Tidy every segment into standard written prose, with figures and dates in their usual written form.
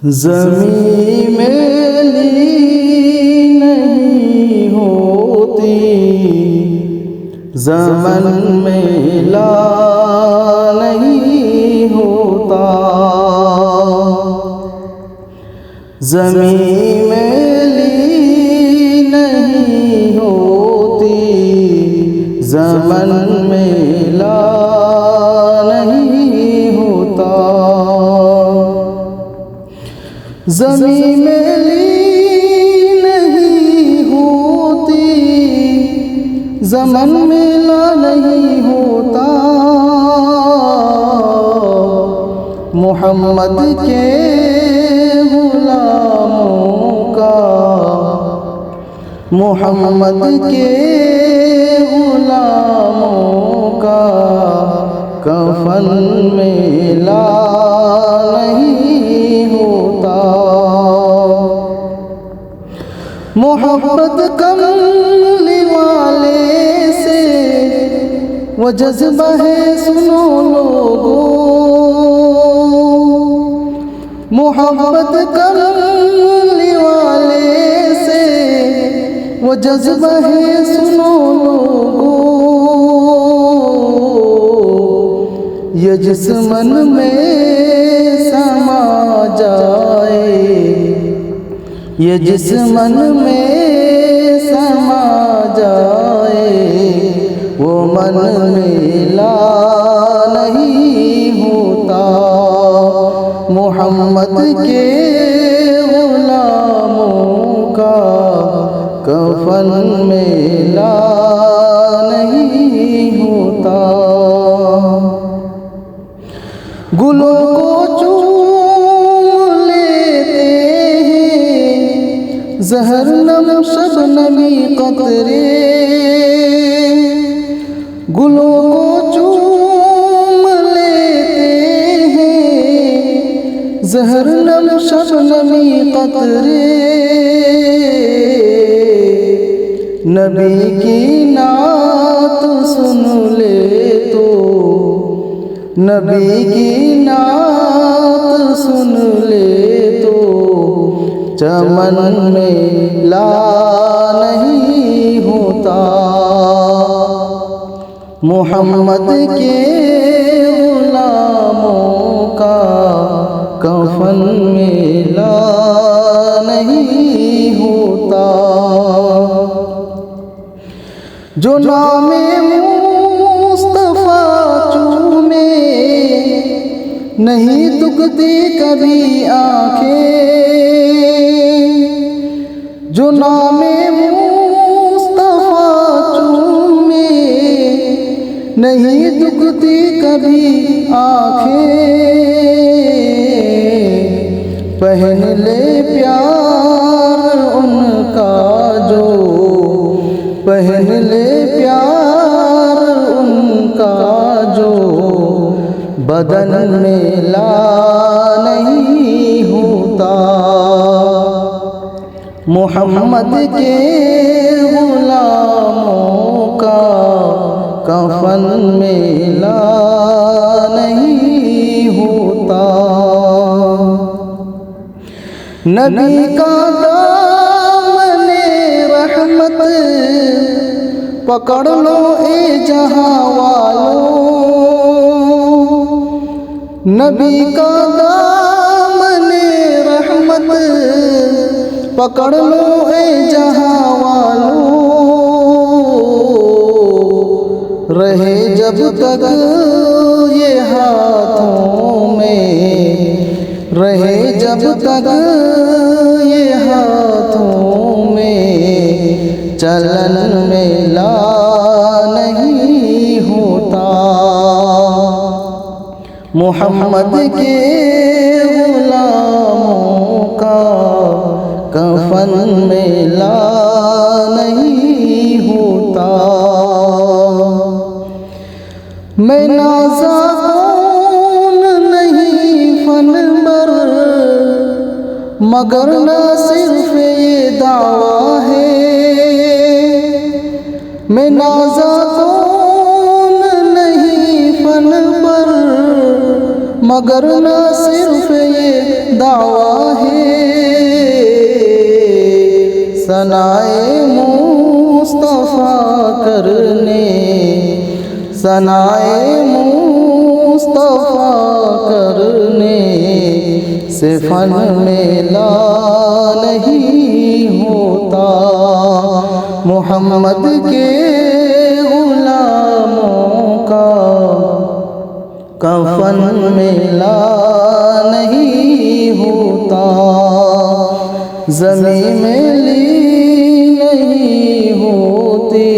ज़मीं मेली नहीं होती, ज़मन मेला नहीं होता। ज़मीं मेली नहीं होती, ज़मन मेला नहीं होता। ज़मीं मेली नहीं होती, ज़मन मेला नहीं होता। मोहम्मद के गुलामों का, मोहम्मद के गुलामों का कफन मेला नहीं होता। मोहब्बत कमली वाले से वो जज्बा है सुनो लोगों, मोहब्बत कमली वाले से वो जज्बा है सुनो लोगों। ये जिस मन में समा जाए, ये जिस मन में समा जाए, वो मन मेला नहीं होता। मोहम्मद के गुलामों का कफन मेला नहीं होता। गुलों को चूम लेते हैं ज़हरनम शबनमी कतरे, गुलों को चूम लेते हैं ज़हरनम शबनमी कतरे। नबी की नात सुन ले तो, नबी की नात सुन ले तो, चमन मेला नहीं होता। मोहम्मद के गुलामों का कफन मेला नहीं होता। जो नामे मुस्तफा चूमे नहीं दुखती कभी आंखें, जो नामे मुस्तफा चूमे नहीं दुखती कभी आंखें। पहन ले प्यार उनका जो, पहन ले प्यार उनका जो, बदन मेला नहीं होता। मोहम्मद के गुलामों का कफन मेला नहीं होता। नबी का दामने रहमत पकड़ लो ए जहां वालों, नबी का दामने रहमत पकड़ लो ए जहां वालों। रहे जब तक ये हाथों में, रहे जब तक ये हाथों में, चलन मेला नहीं होता। मोहम्मद के गुलामों का कफन मेला नहीं होता। मैं नाज़ा कौन नहीं फनबर, मगर न सिर्फ ये दावा है। मैं नाज़ा कौन नहीं फनबर, मगर न सिर्फ ये दावा सनाए मुस्तफ़ा करने, सनाए मुस्तफ़ा करने से फन मेला नहीं होता। मोहम्मद के गुलामों का कफन मेला नहीं होता। ज़मीं में ली नहीं होती,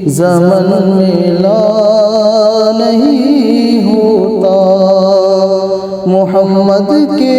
ज़मन मेला नहीं होता। मोहम्मद के